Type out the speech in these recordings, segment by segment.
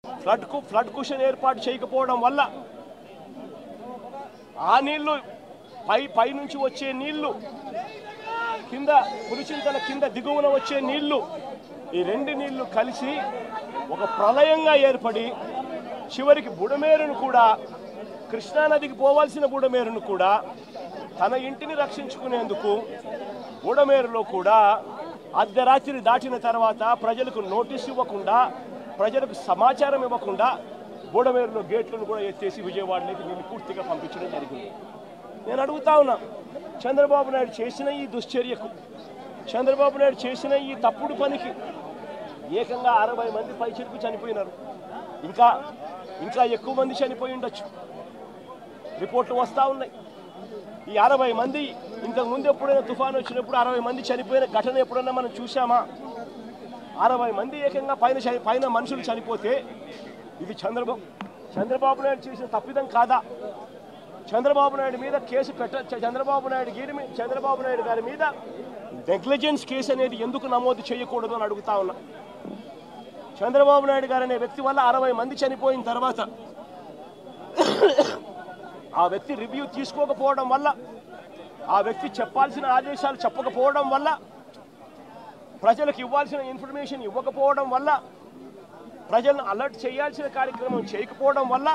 Flood cushion ఏర్పాటు చేయకపోవడం వల్ల ఆ నీళ్లు పై నుంచి వచ్చే నీళ్లు కింద పులిచింతల కింద దిగువన వచ్చే నీళ్లు ఈ రెండు నీళ్లు కలిసి ఒక ప్రళయంగా ఏర్పడి చివరికి బుడమేరును కూడా కృష్ణానదికి పోవాల్సిన బుడమేరును కూడా తన ఇంటిని రక్షించుకునేందుకు బుడమేరులో కూడా అర్ధరాత్రి దాటిన తర్వాత ప్రజలకు నోటీసు ఇవ్వకుండా ప్రజలకు సమాచారం ఇవ్వకుండా బుడమేరులో గేట్లను కూడా ఎత్తేసి విజయవాడలోకి నీళ్ళు పూర్తిగా పంపించడం జరిగింది. నేను అడుగుతా ఉన్నా, చంద్రబాబు నాయుడు చేసిన ఈ దుశ్చర్యకు, చంద్రబాబు నాయుడు చేసిన ఈ తప్పుడు పనికి ఏకంగా 60 మంది పైచిలుకు చనిపోయినారు. ఇంకా ఎక్కువ మంది చనిపోయి ఉండొచ్చు. రిపోర్ట్లు వస్తూ ఉన్నాయి. ఈ 60 మంది ఇంతకుముందు ఎప్పుడైనా తుఫాను వచ్చినప్పుడు 60 మంది చనిపోయిన ఘటన ఎప్పుడైనా మనం చూసామా? 60 మంది ఏకంగా పైన మనుషులు చనిపోతే ఇది చంద్రబాబు నాయుడు చేసిన తప్పిదం కాదా? చంద్రబాబు నాయుడు మీద కేసు చంద్రబాబు నాయుడు గారి మీద నెగ్లిజెన్స్ కేసు అనేది ఎందుకు నమోదు చేయకూడదు అని అడుగుతా ఉన్నా. చంద్రబాబు నాయుడు గారు అనే వ్యక్తి వల్ల 60 మంది చనిపోయిన తర్వాత ఆ వ్యక్తి రివ్యూ తీసుకోకపోవడం వల్ల, ఆ వ్యక్తి చెప్పాల్సిన ఆదేశాలు చెప్పకపోవడం వల్ల, ప్రజలకు ఇవ్వాల్సిన ఇన్ఫర్మేషన్ ఇవ్వకపోవడం వల్ల, ప్రజలను అలర్ట్ చేయాల్సిన కార్యక్రమం చేయకపోవడం వల్ల,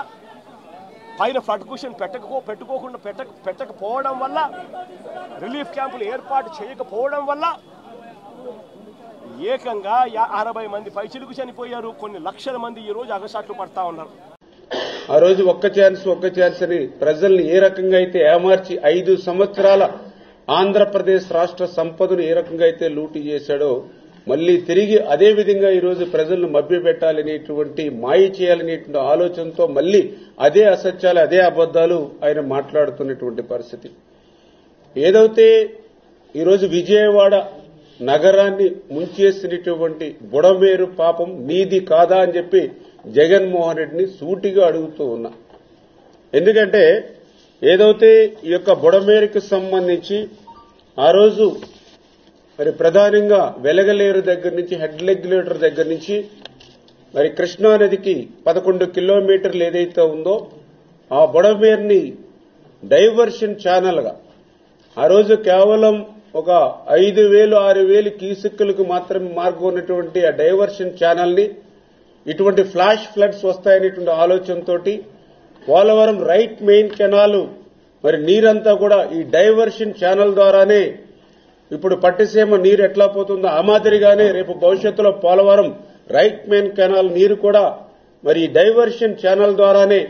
పైన ఫ్లడ్ కుషన్ పెట్టకపోవడం వల్ల, రిలీఫ్ క్యాంపులు ఏర్పాటు చేయకపోవడం వల్ల ఏకంగా 60 మంది పైచిలుకు చనిపోయారు. కొన్ని లక్షల మంది ఈ రోజు అగసాట్లు పడతా ఉన్నారు. ఆ రోజు ఒక్క ఛాన్స్ అని ప్రజల్ని ఏ రకంగా అయితే ఏమార్చి 5 సంవత్సరాల ఆంధ్రప్రదేశ్ రాష్ట్ర సంపదను ఏ రకంగా అయితే లూటీ చేశాడో మళ్లీ తిరిగి అదే విధంగా ఈ రోజు ప్రజలను మభ్యపెట్టాలనేటువంటి మాయ చేయాలనేటువంటి ఆలోచనతో మళ్లీ అదే అసత్యాలు, అదే అబద్దాలు ఆయన మాట్లాడుతున్నటువంటి పరిస్థితి. ఏదైతే ఈరోజు విజయవాడ నగరాన్ని ముంచేసినటువంటి బుడమేరు పాపం నీది కాదా అని చెప్పి జగన్మోహన్ రెడ్డిని సూటిగా అడుగుతూ ఉన్నా. ఎందుకంటే ఏదైతే ఈ యొక్క బుడమేరుకు సంబంధించి ఆ రోజు మరి ప్రధానంగా వెలగలేరు దగ్గర నుంచి హెడ్ రెగ్యులేటర్ దగ్గర నుంచి మరి కృష్ణానదికి 11 కిలోమీటర్లు ఏదైతే ఉందో ఆ బుడమేరుని డైవర్షన్ ఛానల్గా ఆ రోజు కేవలం ఒక 5,000-6,000 క్యూసెక్కులకు మాత్రమే మార్గం ఉన్నటువంటి ఆ డైవర్షన్ ఛానల్ని ఇటువంటి ఫ్లాష్ ఫ్లడ్స్ వస్తాయనేటువంటి ఆలోచనతో పోలవరం రైట్ మెయిన్ కెనాల్ మరి నీరంతా కూడా ఈ డైవర్షన్ ఛానల్ ద్వారానే ఇప్పుడు పట్టిసీమ నీరు ఎట్లా పోతుందో ఆ మాదిరిగానే రేపు భవిష్యత్తులో పోలవరం రైట్ మెయిన్ కెనాల్ నీరు కూడా మరి ఈ డైవర్షన్ ఛానల్ ద్వారానే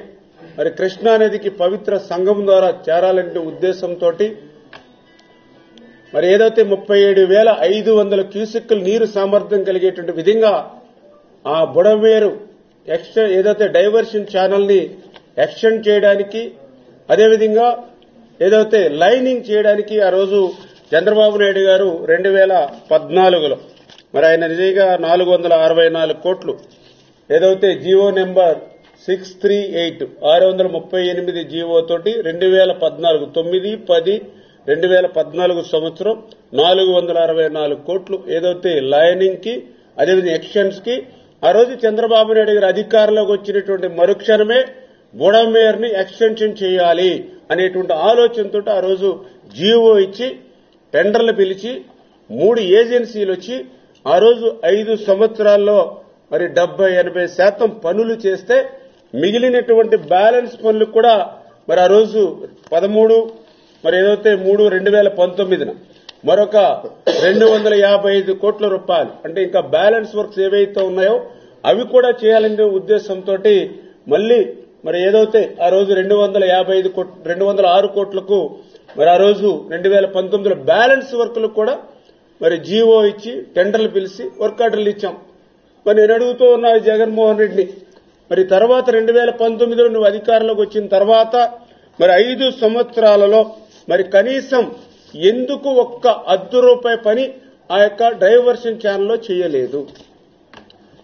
మరి కృష్ణానదికి పవిత్ర సంగమం ద్వారా చేరాలనే ఉద్దేశంతో మరి ఏదైతే 37,500 క్యూసెక్కుల నీరు సామర్థ్యం కలిగేటువంటి విధంగా ఆ బుడమేరు ఏదైతే డైవర్షన్ ఛానల్ ని ఎక్స్టెండ్ చేయడానికి, అదేవిధంగా ఏదైతే లైనింగ్ చేయడానికి ఆ రోజు చంద్రబాబు నాయుడు గారు 2014లో మరి ఆయన నిజంగా 464 కోట్లు ఏదైతే జీవో నెంబర్ 638 638 జీవో తోటి 2014 9/10/2014 సంవత్సరం 464 కోట్లు ఏదైతే లైనింగ్ కి అదేవిధంగా ఎక్స్టెన్స్ కి ఆ రోజు చంద్రబాబు నాయుడు గారు అధికారంలోకి వచ్చినటువంటి మరుక్షణమే బుడమేరుని ఎక్స్టెన్షన్ చేయాలి అనేటువంటి ఆలోచనతో ఆ రోజు జీవో ఇచ్చి టెండర్లు పిలిచి 3 ఏజెన్సీలు వచ్చి ఆ రోజు 5 సంవత్సరాల్లో మరి 70-80% పనులు చేస్తే మిగిలినటువంటి బ్యాలెన్స్ పనులు కూడా మరి ఆ రోజు 13 మరి ఏదైతే 3/2019న మరొక 255 కోట్ల రూపాయలు అంటే ఇంకా బ్యాలెన్స్ వర్క్స్ ఏవైతే ఉన్నాయో అవి కూడా చేయాలనే ఉద్దేశంతో మళ్లీ మరి ఏదైతే ఆ రోజు 206 కోట్లకు మరి ఆ రోజు 2019లో బ్యాలెన్స్ వర్క్లకు కూడా మరి జీవో ఇచ్చి టెండర్లు పిలిచి వర్క్ ఆర్డర్లు ఇచ్చాం. మరి నేను అడుగుతూ ఉన్నా జగన్మోహన్ రెడ్డిని, మరి తర్వాత 2019లో నువ్వు అధికారంలోకి వచ్చిన తర్వాత మరి 5 సంవత్సరాలలో మరి కనీసం ఎందుకు ఒక్క ₹1 పని ఆ యొక్క డైవర్షన్ ఛానల్లో చేయలేదు?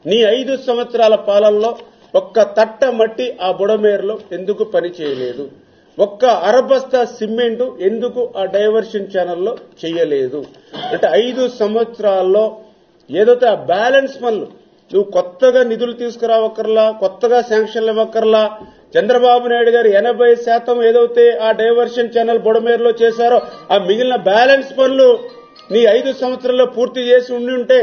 నీ 5 సంవత్సరాల పాలనలో ఒక్క తట్ట మట్టి ఆ బుడమేరులో ఎందుకు పని చేయలేదు? ఒక్క అరబస్తా సిమెంట్ ఎందుకు ఆ డైవర్షన్ ఛానల్లో చేయలేదు? అంటే 5 సంవత్సరాల్లో ఏదైతే ఆ బ్యాలెన్స్ పనులు నువ్వు కొత్తగా నిధులు తీసుకురావక్కర్లా, కొత్తగా శాంక్షన్లు ఇవ్వక్కర్లా. చంద్రబాబు నాయుడు గారు 80% ఏదైతే ఆ డైవర్షన్ ఛానల్ బుడమేరులో చేశారో ఆ మిగిలిన బ్యాలెన్స్ పనులు నీ 5 సంవత్సరాల్లో పూర్తి చేసి ఉండి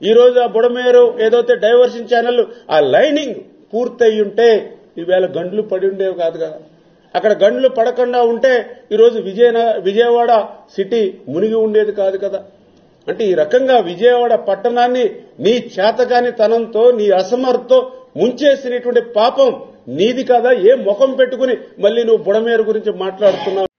ఈ రోజు ఆ బుడమేరు ఏదైతే డైవర్షన్ ఛానల్ ఆ లైనింగ్ పూర్తి అయి ఉంటే ఈవేళ గండ్లు పడి ఉండేవి కాదు కదా. అక్కడ గండ్లు పడకుండా ఉంటే ఈరోజు విజయవాడ సిటీ మునిగి ఉండేది కాదు కదా. అంటే ఈ రకంగా విజయవాడ పట్టణాన్ని నీ చేతగాని తనంతో నీ అసమర్థతో ముంచేసినటువంటి పాపం నీది కదా. ఏ ముఖం పెట్టుకుని మళ్ళీ నువ్వు బుడమేరు గురించి మాట్లాడుతున్నావు?